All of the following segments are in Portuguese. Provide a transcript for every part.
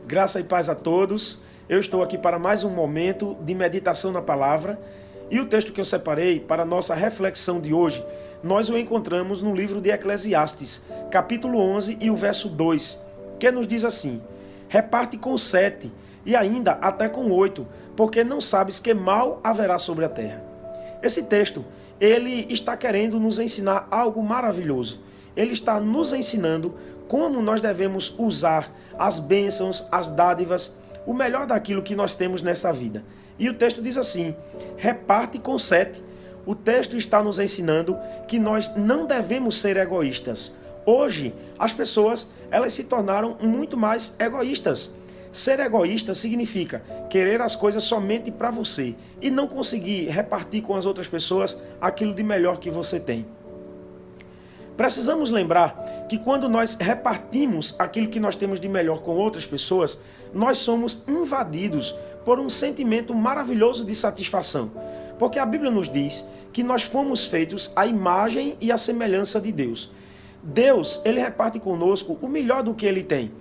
Graça e paz a todos. Eu estou aqui para mais um momento de meditação na palavra e o texto que eu separei para a nossa reflexão de hoje, nós o encontramos no livro de Eclesiastes, capítulo 11 e o verso 2, que nos diz assim: reparte com 7 e ainda até com 8, porque não sabes que mal haverá sobre a terra. Esse texto, ele está querendo nos ensinar algo maravilhoso. Ele está nos ensinando como nós devemos usar as bênçãos, as dádivas, o melhor daquilo que nós temos nessa vida. E o texto diz assim: reparte com 7. O texto está nos ensinando que nós não devemos ser egoístas. Hoje, as pessoas, elas se tornaram muito mais egoístas. Ser egoísta significa querer as coisas somente para você e não conseguir repartir com as outras pessoas aquilo de melhor que você tem. Precisamos lembrar que quando nós repartimos aquilo que nós temos de melhor com outras pessoas, nós somos invadidos por um sentimento maravilhoso de satisfação. Porque a Bíblia nos diz que nós fomos feitos à imagem e à semelhança de Deus. Deus, ele reparte conosco o melhor do que ele tem.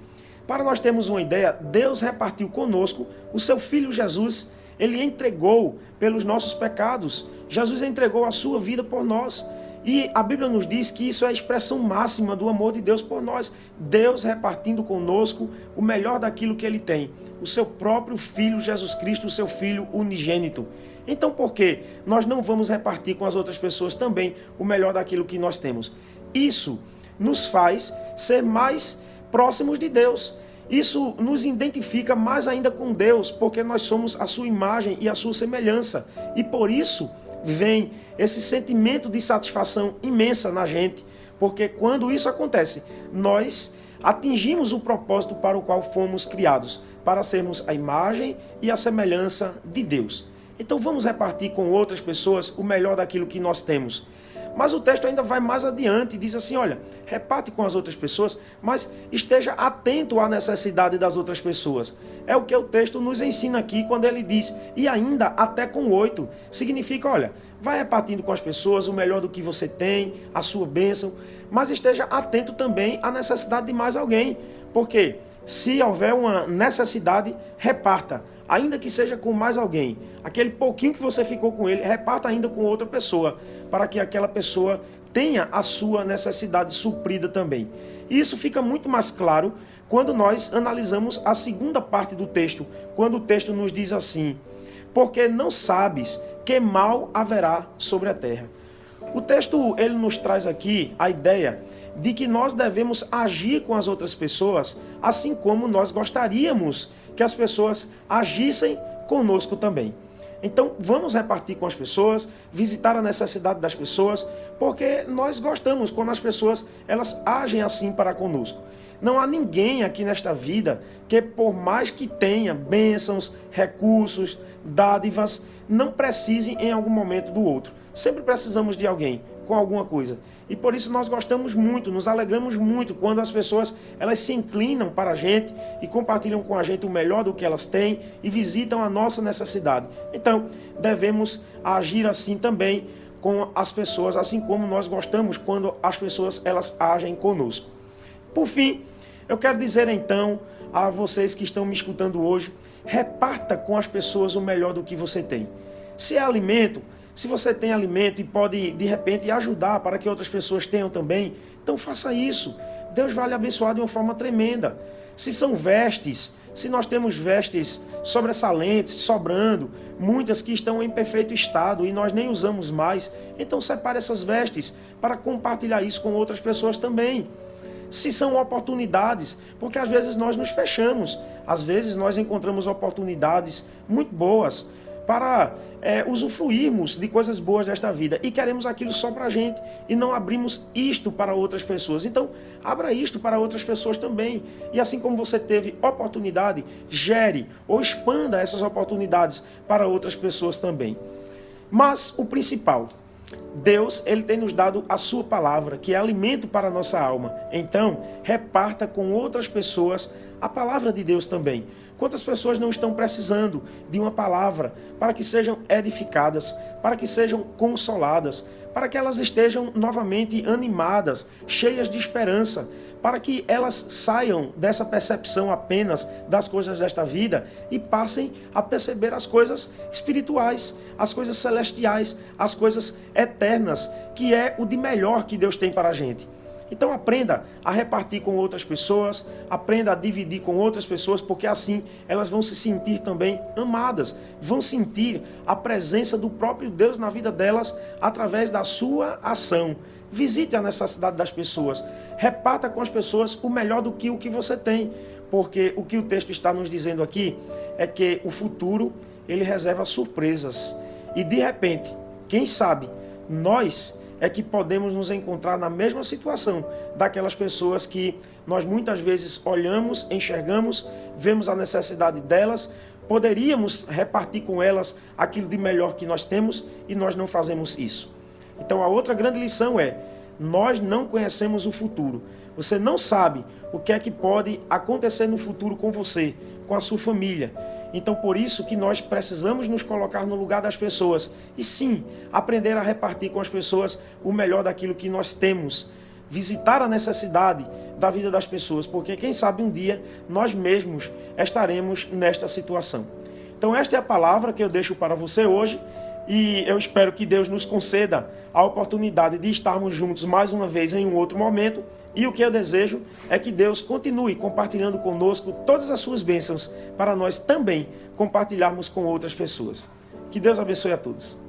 Para nós termos uma ideia, Deus repartiu conosco o seu Filho Jesus. Ele entregou pelos nossos pecados. Jesus entregou a sua vida por nós. E a Bíblia nos diz que isso é a expressão máxima do amor de Deus por nós. Deus repartindo conosco o melhor daquilo que ele tem. O seu próprio Filho Jesus Cristo, o seu Filho unigênito. Então por que nós não vamos repartir com as outras pessoas também o melhor daquilo que nós temos? Isso nos faz ser mais próximos de Deus. Isso nos identifica mais ainda com Deus, porque nós somos a sua imagem e a sua semelhança. E por isso vem esse sentimento de satisfação imensa na gente, porque quando isso acontece, nós atingimos o propósito para o qual fomos criados, para sermos a imagem e a semelhança de Deus. Então vamos repartir com outras pessoas o melhor daquilo que nós temos. Mas o texto ainda vai mais adiante e diz assim: olha, reparte com as outras pessoas, mas esteja atento à necessidade das outras pessoas. É o que o texto nos ensina aqui quando ele diz, e ainda até com 8. Significa, olha, vai repartindo com as pessoas o melhor do que você tem, a sua bênção, mas esteja atento também à necessidade de mais alguém. Porque se houver uma necessidade, reparta, ainda que seja com mais alguém. Aquele pouquinho que você ficou com ele, reparta ainda com outra pessoa, para que aquela pessoa tenha a sua necessidade suprida também. E isso fica muito mais claro quando nós analisamos a segunda parte do texto, quando o texto nos diz assim: porque não sabes que mal haverá sobre a terra. O texto, ele nos traz aqui a ideia de que nós devemos agir com as outras pessoas assim como nós gostaríamos que as pessoas agissem conosco também. Então vamos repartir com as pessoas, visitar a necessidade das pessoas, porque nós gostamos quando as pessoas elas agem assim para conosco. Não há ninguém aqui nesta vida que, por mais que tenha bênçãos, recursos, dádivas, não precise em algum momento do outro. Sempre precisamos de alguém com alguma coisa. E por isso nós gostamos muito, nos alegramos muito quando as pessoas elas se inclinam para a gente e compartilham com a gente o melhor do que elas têm e visitam a nossa necessidade. Então, devemos agir assim também com as pessoas, assim como nós gostamos quando as pessoas elas agem conosco. Por fim, eu quero dizer então a vocês que estão me escutando hoje, reparta com as pessoas o melhor do que você tem. Se é alimento, se você tem alimento e pode, de repente, ajudar para que outras pessoas tenham também, então faça isso. Deus vai lhe abençoar de uma forma tremenda. Se são vestes, se nós temos vestes sobressalentes, sobrando, muitas que estão em perfeito estado e nós nem usamos mais, então separe essas vestes para compartilhar isso com outras pessoas também. Se são oportunidades, porque às vezes nós nos fechamos, às vezes nós encontramos oportunidades muito boas para usufruirmos de coisas boas desta vida e queremos aquilo só para a gente e não abrimos isto para outras pessoas. Então, abra isto para outras pessoas também. E assim como você teve oportunidade, gere ou expanda essas oportunidades para outras pessoas também. Mas o principal, Deus, ele tem nos dado a sua palavra, que é alimento para a nossa alma. Então, reparta com outras pessoas a palavra de Deus também. Quantas pessoas não estão precisando de uma palavra para que sejam edificadas, para que sejam consoladas, para que elas estejam novamente animadas, cheias de esperança, para que elas saiam dessa percepção apenas das coisas desta vida e passem a perceber as coisas espirituais, as coisas celestiais, as coisas eternas, que é o de melhor que Deus tem para a gente. Então aprenda a repartir com outras pessoas, aprenda a dividir com outras pessoas, porque assim elas vão se sentir também amadas, vão sentir a presença do próprio Deus na vida delas através da sua ação. Visite a necessidade das pessoas, reparta com as pessoas o melhor do que o que você tem, porque o que o texto está nos dizendo aqui é que o futuro ele reserva surpresas e de repente, quem sabe, nós é que podemos nos encontrar na mesma situação daquelas pessoas que nós muitas vezes olhamos, enxergamos, vemos a necessidade delas, poderíamos repartir com elas aquilo de melhor que nós temos e nós não fazemos isso. Então a outra grande lição é, nós não conhecemos o futuro. Você não sabe o que é que pode acontecer no futuro com você, com a sua família. Então por isso que nós precisamos nos colocar no lugar das pessoas e sim, aprender a repartir com as pessoas o melhor daquilo que nós temos. Visitar a necessidade da vida das pessoas, porque quem sabe um dia nós mesmos estaremos nesta situação. Então esta é a palavra que eu deixo para você hoje e eu espero que Deus nos conceda a oportunidade de estarmos juntos mais uma vez em um outro momento. E o que eu desejo é que Deus continue compartilhando conosco todas as suas bênçãos para nós também compartilharmos com outras pessoas. Que Deus abençoe a todos.